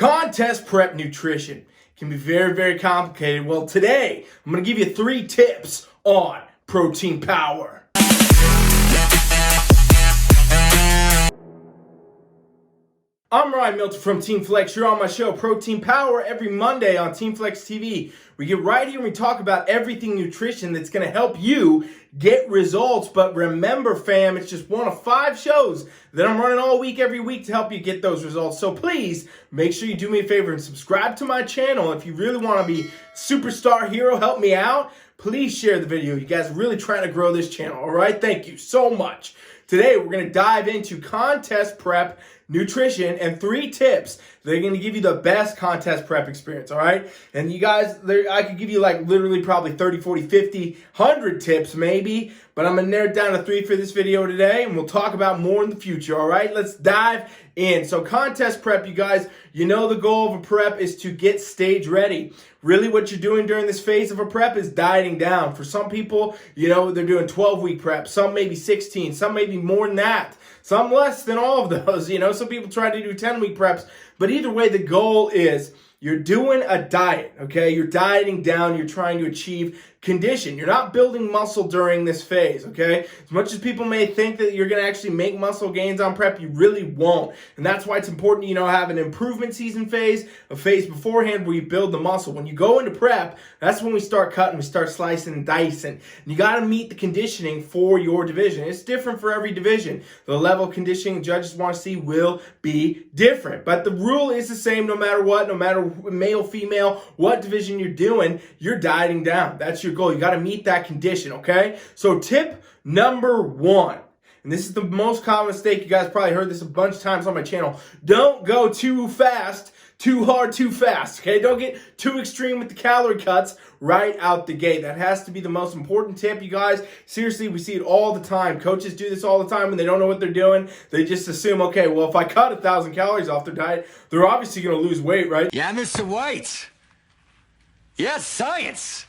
Contest prep nutrition can be very, very complicated. Well, today I'm going to give you 3 tips on protein power. I'm Ryan Milton from Team Flex. You're on my show, Protein Power, every Monday on Team Flex TV. We get right here and we talk about everything nutrition that's going to help you get results. But remember, fam, it's just one of 5 shows that I'm running all week, every week to help you get those results. So please make sure you do me a favor and subscribe to my channel. If you really want to be superstar hero, help me out, please share the video. You guys are really trying to grow this channel, all right? Thank you so much. Today, we're going to dive into contest prep nutrition and 3 tips that are going to give you the best contest prep experience, all right? And you guys, I could give you like literally probably 30, 40, 50, 100 tips maybe, but I'm going to narrow it down to 3 for this video today, and we'll talk about more in the future, all right? Let's dive in. So contest prep, you guys, you know the goal of a prep is to get stage ready. Really what you're doing during this phase of a prep is dieting down. For some people, you know, they're doing 12-week prep, some maybe 16, some maybe more than that, some less than all of those. You know, some people try to do 10-week preps, but either way, the goal is you're doing a diet, okay? You're dieting down, you're trying to achieve condition. You're not building muscle during this phase, okay? As much as people may think that you're gonna actually make muscle gains on prep, you really won't. And that's why it's important, you know, have an improvement season phase, a phase beforehand where you build the muscle. When you go into prep, that's when we start cutting, we start slicing and dicing. And you gotta meet the conditioning for your division. It's different for every division. The level of conditioning judges wanna see will be different. But the rule is the same no matter what, no matter male, female, what division you're doing, you're dieting down. That's your goal. You got to meet that condition, okay? So tip number 1, and this is the most common mistake. You guys probably heard this a bunch of times on my channel. Don't go too fast, too hard, too fast, okay? Don't get too extreme with the calorie cuts right out the gate. That has to be the most important tip, you guys. Seriously, we see it all the time. Coaches do this all the time when they don't know what they're doing. They just assume, okay, well, if I cut 1,000 calories off their diet, they're obviously going to lose weight, right? Yeah, Mr. White. Yes, science.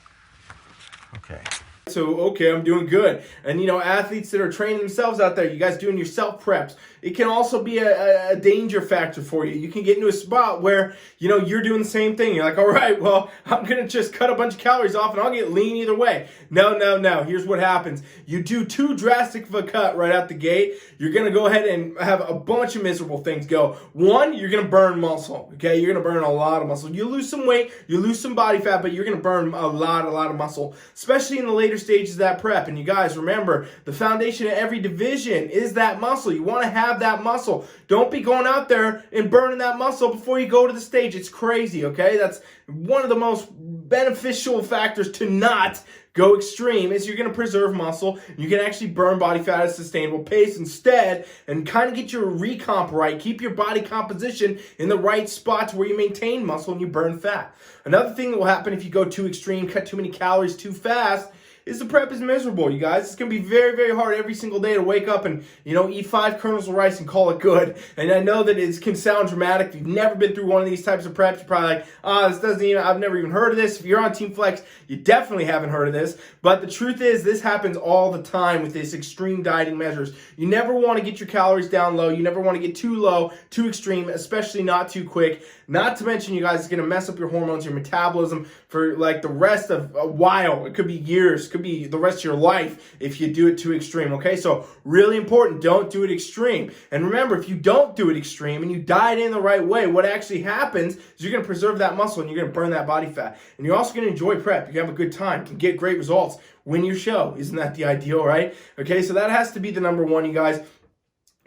Okay. So, okay, I'm doing good. And, you know, athletes that are training themselves out there, you guys doing your self-preps, it can also be a danger factor for you. You can get into a spot where, you know, you're doing the same thing. You're like, all right, well, I'm going to just cut a bunch of calories off and I'll get lean either way. No, no, no. Here's what happens. You do too drastic of a cut right out the gate, you're going to go ahead and have a bunch of miserable things go. 1, you're going to burn muscle, okay? You're going to burn a lot of muscle. You lose some weight, you lose some body fat, but you're going to burn a lot of muscle, especially in the later stages of that prep. And you guys, remember, the foundation of every division is that muscle. You want to have that muscle. Don't be going out there and burning that muscle before you go to the stage. It's crazy, okay? That's one of the most beneficial factors to not go extreme is you're going to preserve muscle. You can actually burn body fat at a sustainable pace instead and kind of get your recomp right. Keep your body composition in the right spots where you maintain muscle and you burn fat. Another thing that will happen if you go too extreme, cut too many calories too fast, is the prep is miserable, you guys. It's going to be very, very hard every single day to wake up and, you know, eat 5 kernels of rice and call it good. And I know that it can sound dramatic. If you've never been through one of these types of preps, you're probably like, this doesn't even, I've never even heard of this. If you're on Team Flex, you definitely haven't heard of this. But the truth is, this happens all the time with this extreme dieting measures. You never want to get your calories down low. You never want to get too low, too extreme, especially not too quick. Not to mention, you guys, it's going to mess up your hormones, your metabolism for like the rest of a while. It could be years, could be the rest of your life if you do it too extreme, okay? So really important, don't do it extreme. And remember, if you don't do it extreme and you diet in the right way, what actually happens is you're going to preserve that muscle and you're going to burn that body fat. And you're also going to enjoy prep. You have a good time, you get great results, win your show. Isn't that the ideal, right? Okay, so that has to be the number 1, you guys.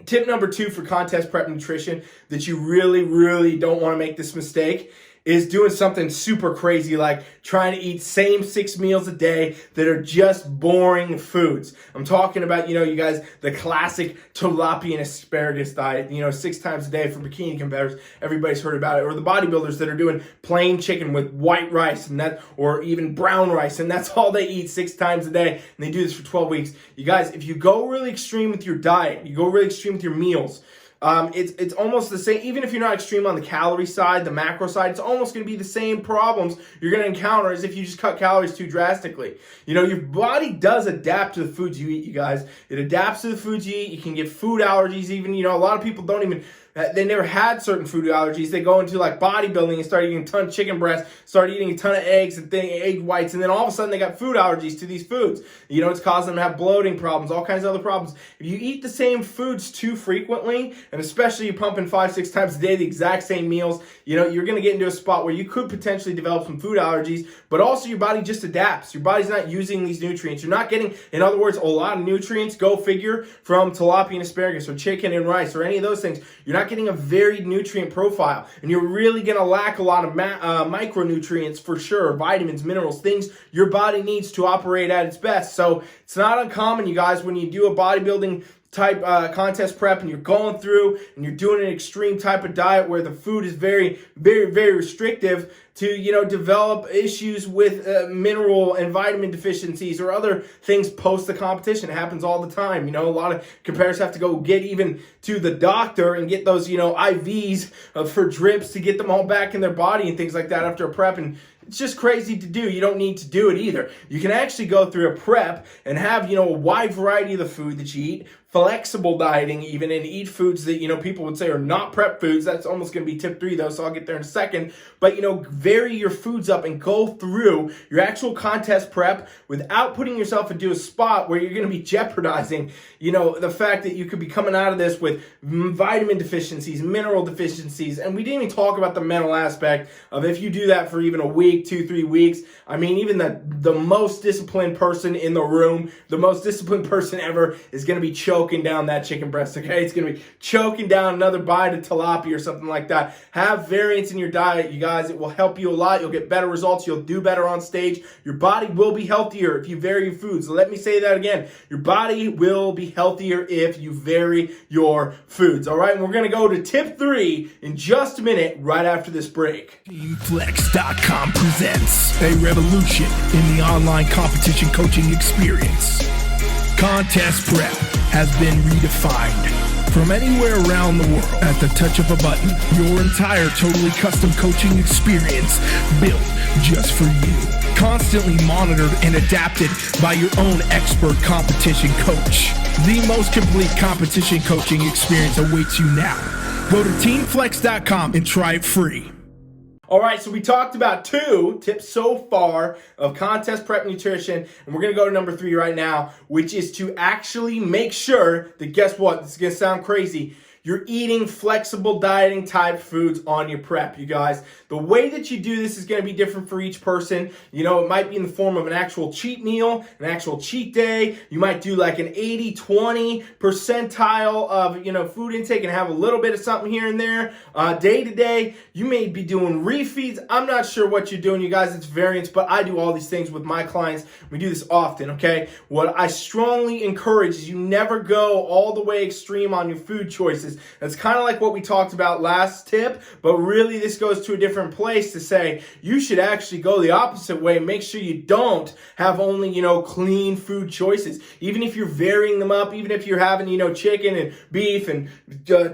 Tip number 2 for contest prep nutrition that you really, really don't want to make this mistake is doing something super crazy like trying to eat same 6 meals a day that are just boring foods. I'm talking about, you know, you guys, the classic tilapia and asparagus diet, you know, 6 times a day for bikini competitors. Everybody's heard about it. Or the bodybuilders that are doing plain chicken with white rice and that, or even brown rice, and that's all they eat 6 times a day. And they do this for 12 weeks. You guys, if you go really extreme with your diet, you go really extreme with your meals, it's almost the same. Even if you're not extreme on the calorie side, the macro side, it's almost going to be the same problems you're going to encounter as if you just cut calories too drastically. You know, your body does adapt to the foods you eat, you guys. It adapts to the foods you eat. You can get food allergies even. You know, a lot of people don't even they never had certain food allergies. They go into like bodybuilding and start eating a ton of chicken breasts, start eating a ton of eggs and egg whites, and then all of a sudden they got food allergies to these foods. You know, it's causing them to have bloating problems, all kinds of other problems. If you eat the same foods too frequently, and especially you pumping 5-6 times a day the exact same meals, you know, you're going to get into a spot where you could potentially develop some food allergies, but also your body just adapts. Your body's not using these nutrients. You're not getting, in other words, a lot of nutrients, go figure, from tilapia and asparagus or chicken and rice or any of those things. You're not getting a varied nutrient profile, and you're really going to lack a lot of micronutrients for sure, vitamins, minerals, things your body needs to operate at its best. So it's not uncommon, you guys, when you do a bodybuilding type contest prep and you're going through and you're doing an extreme type of diet where the food is very, very, very restrictive, to, you know, develop issues with mineral and vitamin deficiencies or other things post the competition. It happens all the time. You know, a lot of competitors have to go get even to the doctor and get those, you know, IVs for drips to get them all back in their body and things like that after a prep. And it's just crazy to do. You don't need to do it either. You can actually go through a prep and have, you know, a wide variety of the food that you eat, flexible dieting even, and eat foods that, you know, people would say are not prep foods. That's almost going to be tip 3 though, so I'll get there in a second. But, you know, vary your foods up and go through your actual contest prep without putting yourself into a spot where you're going to be jeopardizing, you know, the fact that you could be coming out of this with vitamin deficiencies, mineral deficiencies. And we didn't even talk about the mental aspect of if you do that for even a week, 2-3 weeks. I mean, even the most disciplined person in the room, the most disciplined person ever, is going to be choking down that chicken breast, okay? It's going to be choking down another bite of tilapia or something like that. Have variance in your diet, you guys. It will help you a lot. You'll get better results. You'll do better on stage. Your body will be healthier if you vary your foods. So let me say that again. Your body will be healthier if you vary your foods, all right? And we're going to go to tip 3 in just a minute, right after this break. FFLEX.com presents a revolution in the online competition coaching experience. Contest prep has been redefined. From anywhere around the world, at the touch of a button, your entire totally custom coaching experience built just for you. Constantly monitored and adapted by your own expert competition coach. The most complete competition coaching experience awaits you now. Go to TeamFlex.com and try it free. All right, so we talked about 2 tips so far of contest prep nutrition, and we're going to go to number 3 right now, which is to actually make sure that, guess what, this is going to sound crazy, you're eating flexible dieting type foods on your prep, you guys. The way that you do this is going to be different for each person. You know, it might be in the form of an actual cheat meal, an actual cheat day. You might do like an 80-20 percentile of, you know, food intake and have a little bit of something here and there. Day to day, you may be doing refeeds. I'm not sure what you're doing, you guys. It's variance, but I do all these things with my clients. We do this often, okay? What I strongly encourage is you never go all the way extreme on your food choices. That's kind of like what we talked about last tip, but really this goes to a different place to say you should actually go the opposite way. Make sure you don't have only, you know, clean food choices. Even if you're varying them up, even if you're having, you know, chicken and beef and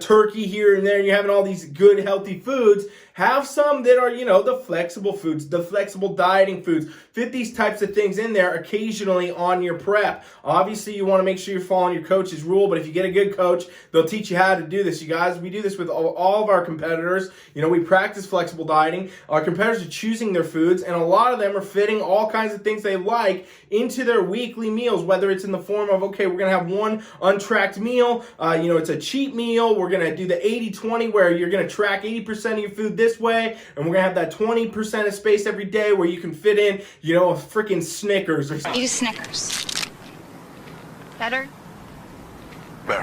turkey here and there, and you're having all these good, healthy foods, have some that are, you know, the flexible foods, the flexible dieting foods. Fit these types of things in there occasionally on your prep. Obviously, you want to make sure you're following your coach's rule, but if you get a good coach, they'll teach you how to do this, you guys. We do this with all of our competitors. You know, we practice flexible dieting. Our competitors are choosing their foods, and a lot of them are fitting all kinds of things they like into their weekly meals, whether it's in the form of, okay, we're going to have one untracked meal. You know, it's a cheat meal. We're going to do the 80-20 where you're going to track 80% of your food this way, and we're going to have that 20% of space every day where you can fit in, you know, a freaking Snickers or something. Eat a Snickers. Better?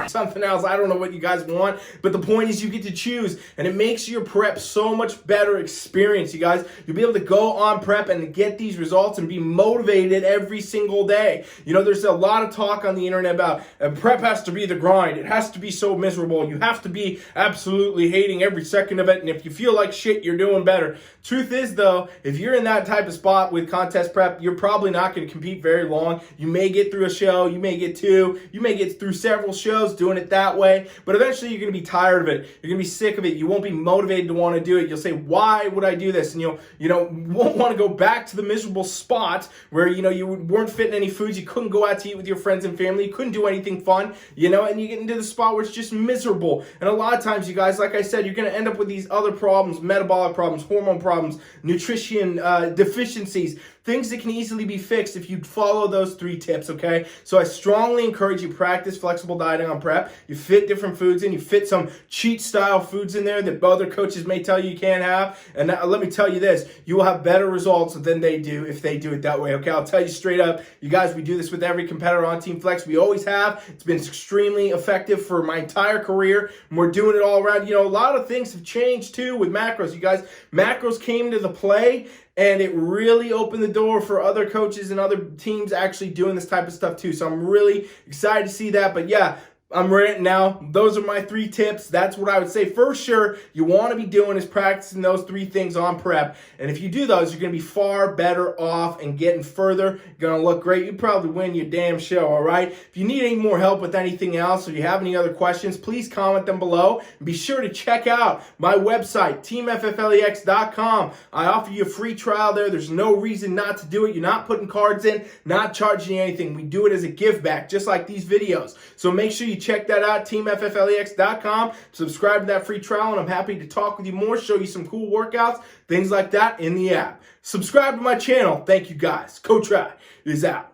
Something else. I don't know what you guys want, but the point is you get to choose, and it makes your prep so much better experience, you guys. You'll be able to go on prep and get these results and be motivated every single day. You know, there's a lot of talk on the internet about prep has to be the grind. It has to be so miserable. You have to be absolutely hating every second of it, and if you feel like shit, you're doing better. Truth is, though, if you're in that type of spot with contest prep, you're probably not going to compete very long. You may get through a show, you may get 2, you may get through several shows, shows, doing it that way. But eventually you're going to be tired of it. You're going to be sick of it. You won't be motivated to want to do it. You'll say, why would I do this? And you won't want to go back to the miserable spot where, you weren't fitting any foods. You couldn't go out to eat with your friends and family. You couldn't do anything fun, and you get into the spot where it's just miserable. And a lot of times, you guys, like I said, you're going to end up with these other problems, metabolic problems, hormone problems, nutrition deficiencies, things that can easily be fixed if you follow those 3 tips, okay? So I strongly encourage you practice flexible dieting on prep. You fit different foods in. You fit some cheat-style foods in there that other coaches may tell you can't have. And let me tell you this, you will have better results than they do if they do it that way, okay? I'll tell you straight up, you guys, we do this with every competitor on Team Flex. We always have. It's been extremely effective for my entire career, and we're doing it all around. A lot of things have changed, too, with macros. You guys, macros came to the play, and it really opened the door for other coaches and other teams actually doing this type of stuff too. So I'm really excited to see that. But yeah, I'm ranting now. Those are my 3 tips. That's what I would say for sure you want to be doing is practicing those 3 things on prep. And if you do those, you're going to be far better off and getting further. You're going to look great. You probably win your damn show, all right? If you need any more help with anything else or you have any other questions, please comment them below. And be sure to check out my website, teamfflex.com. I offer you a free trial there. There's no reason not to do it. You're not putting cards in, not charging you anything. We do it as a give back, just like these videos. So make sure you check that out, teamfflex.com. Subscribe to that free trial, and I'm happy to talk with you more, show you some cool workouts, things like that in the app. Subscribe to my channel. Thank you, guys. Coach Rye is out.